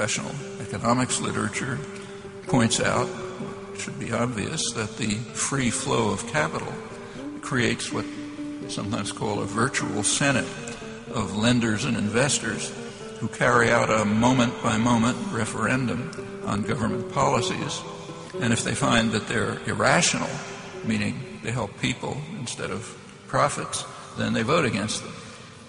rational economics literature points out, it should be obvious, that the free flow of capital creates what they sometimes call a virtual senate of lenders and investors who carry out a moment-by-moment referendum on government policies. And if they find that they're irrational, meaning they help people instead of profits, then they vote against them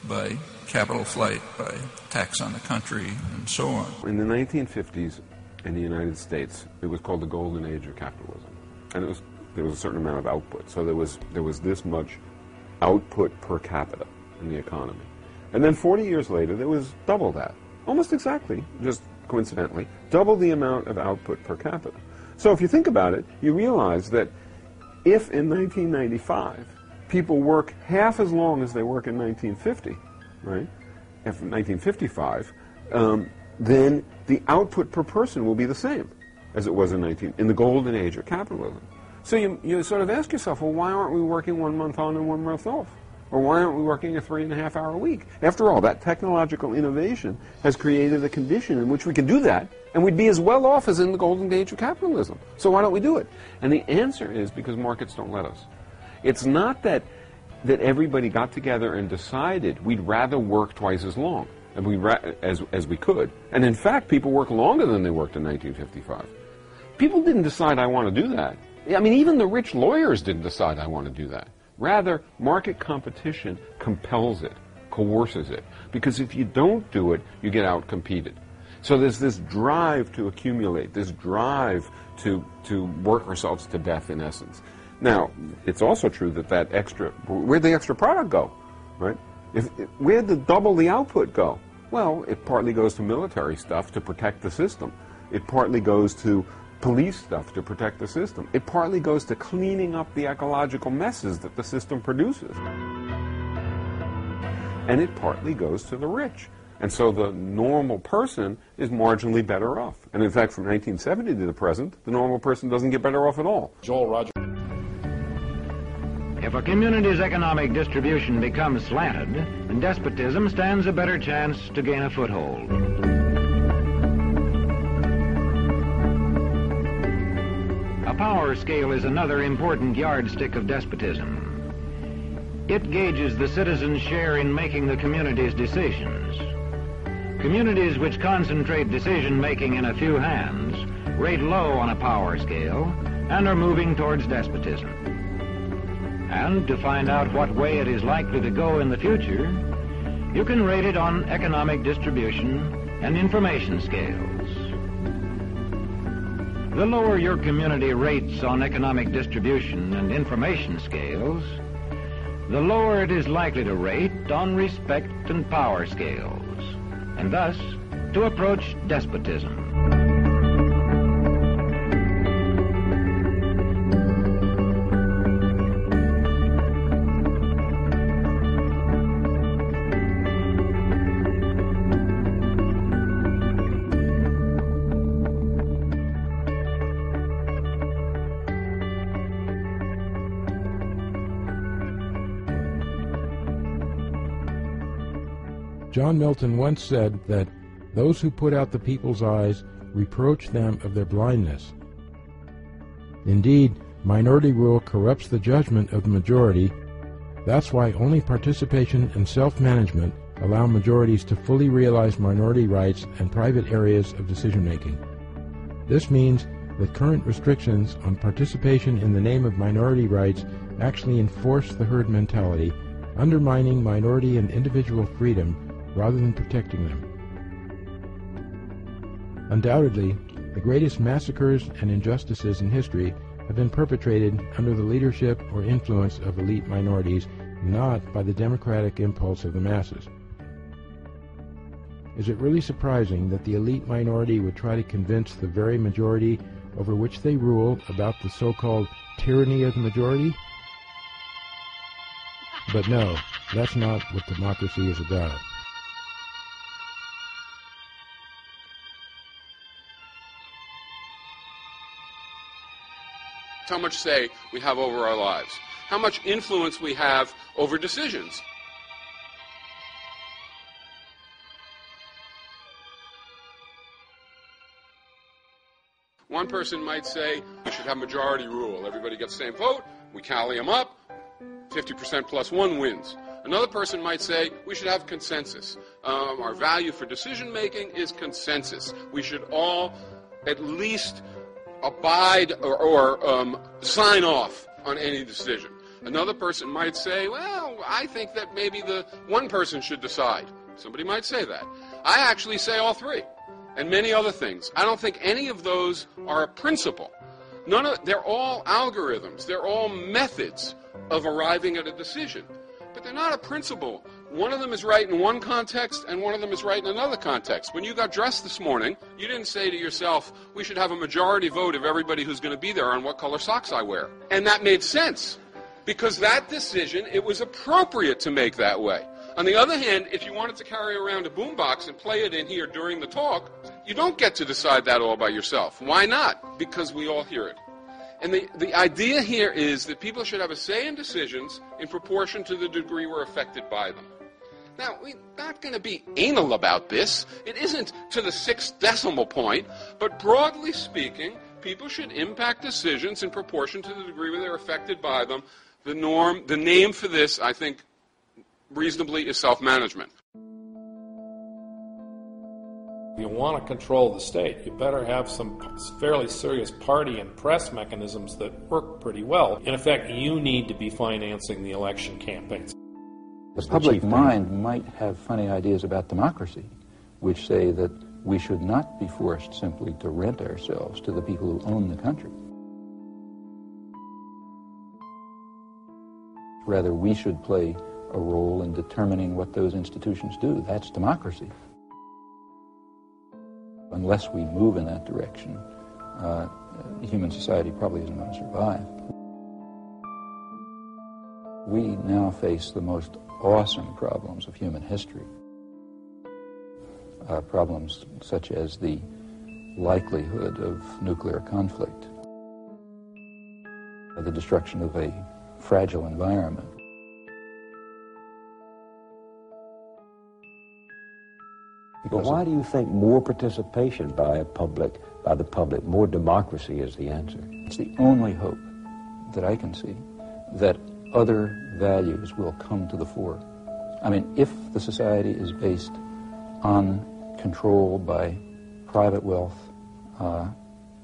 by capital flight, by tax on the country, and so on. In the 1950s in the United States, it was called the golden age of capitalism. And there was a certain amount of output. So there was this much output per capita in the economy. And then 40 years later, there was double that. Almost exactly, just coincidentally, double the amount of output per capita. So if you think about it, you realize that if in 1995 people work half as long as they work in 1950, right, if in 1955, then the output per person will be the same as it was in the golden age of capitalism. So you sort of ask yourself, well, why aren't we working 1 month on and 1 month off? Or why aren't we working a 3.5-hour week? After all, that technological innovation has created a condition in which we can do that, and we'd be as well off as in the golden age of capitalism. So why don't we do it? And the answer is because markets don't let us. It's not that everybody got together and decided we'd rather work twice as long as we could. And in fact, people work longer than they worked in 1955. People didn't decide, I want to do that. I mean, even the rich lawyers didn't decide, I want to do that. Rather, market competition compels it, coerces it. Because if you don't do it, you get outcompeted. So there's this drive to accumulate, this drive to work ourselves to death, in essence. Now, it's also true that where'd the extra product go, right? Where'd the double the output go? Well, it partly goes to military stuff to protect the system. It partly goes to police stuff to protect the system. It partly goes to cleaning up the ecological messes that the system produces. And it partly goes to the rich. And so the normal person is marginally better off. And in fact, from 1970 to the present, the normal person doesn't get better off at all. Joel Rogers. If a community's economic distribution becomes slanted, then despotism stands a better chance to gain a foothold. A power scale is another important yardstick of despotism. It gauges the citizen's share in making the community's decisions. Communities which concentrate decision-making in a few hands rate low on a power scale and are moving towards despotism. And to find out what way it is likely to go in the future, you can rate it on economic distribution and information scales. The lower your community rates on economic distribution and information scales, the lower it is likely to rate on respect and power scales, and thus to approach despotism. John Milton once said that those who put out the people's eyes reproach them of their blindness. Indeed, minority rule corrupts the judgment of the majority. That's why only participation and self-management allow majorities to fully realize minority rights and private areas of decision-making. This means that current restrictions on participation in the name of minority rights actually enforce the herd mentality, undermining minority and individual freedom rather than protecting them. Undoubtedly, the greatest massacres and injustices in history have been perpetrated under the leadership or influence of elite minorities, not by the democratic impulse of the masses. Is it really surprising that the elite minority would try to convince the very majority over which they rule about the so-called tyranny of the majority? But no, that's not what democracy is about. How much say we have over our lives, how much influence we have over decisions. One person might say we should have majority rule. Everybody gets the same vote. We tally them up. 50% plus one wins. Another person might say we should have consensus. Our value for decision making is consensus. We should all at least abide or sign off on any decision. Another person might say, well, I think that maybe the one person should decide. Somebody might say that. I actually say all three, and many other things. I don't think any of those are a principle. They're all algorithms. They're all methods of arriving at a decision. But they're not a principle. One of them is right in one context, and one of them is right in another context. When you got dressed this morning, you didn't say to yourself, we should have a majority vote of everybody who's going to be there on what color socks I wear. And that made sense. Because that decision, it was appropriate to make that way. On the other hand, if you wanted to carry around a boombox and play it in here during the talk, you don't get to decide that all by yourself. Why not? Because we all hear it. And the idea here is that people should have a say in decisions in proportion to the degree we're affected by them. Now, we're not going to be anal about this. It isn't to the 6th decimal point, but broadly speaking, people should impact decisions in proportion to the degree where they're affected by them. The name for this, I think, reasonably, is self-management. If you want to control the state, you better have some fairly serious party and press mechanisms that work pretty well. In effect, you need to be financing the election campaigns. The public mind might have funny ideas about democracy, which say that we should not be forced simply to rent ourselves to the people who own the country. Rather, we should play a role in determining what those institutions do. That's democracy. Unless we move in that direction, human society probably isn't going to survive. We now face the most awesome problems of human history. Problems such as the likelihood of nuclear conflict, the destruction of a fragile environment. But why do you think more participation by the public, more democracy is the answer? It's the only hope that I can see that other values will come to the fore. I mean, if the society is based on control by private wealth,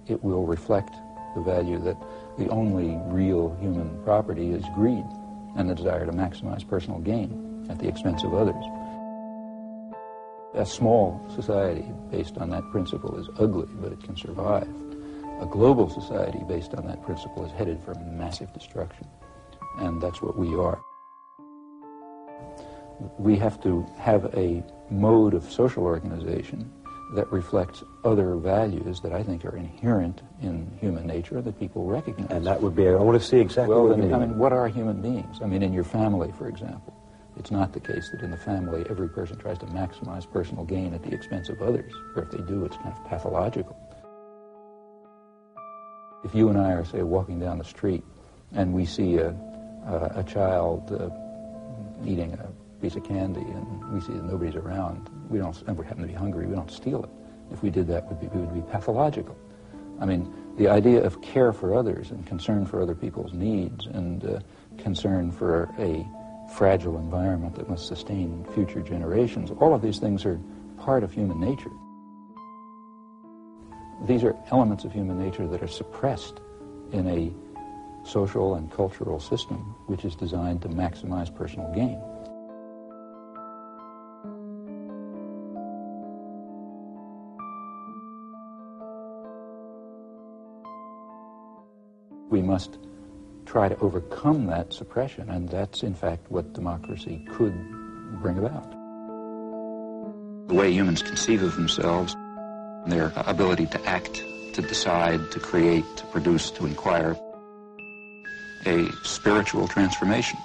it will reflect the value that the only real human property is greed and the desire to maximize personal gain at the expense of others. A small society based on that principle is ugly, but it can survive. A global society based on that principle is headed for massive destruction, and that's what we are. We have to have a mode of social organization that reflects other values that I think are inherent in human nature that people recognize. And that would be, I want to see exactly what you mean. I mean, what are human beings? I mean, in your family, for example, it's not the case that in the family every person tries to maximize personal gain at the expense of others, or if they do, it's kind of pathological. If you and I are, say, walking down the street and we see a child eating a piece of candy and we see that nobody's around, and we happen to be hungry, we don't steal it. If we did that, we would be pathological. I mean, the idea of care for others and concern for other people's needs and concern for a fragile environment that must sustain future generations, all of these things are part of human nature. These are elements of human nature that are suppressed in a social and cultural system which is designed to maximize personal gain. We must try to overcome that suppression, and that's in fact what democracy could bring about. The way humans conceive of themselves, their ability to act, to decide, to create, to produce, to inquire, a spiritual transformation.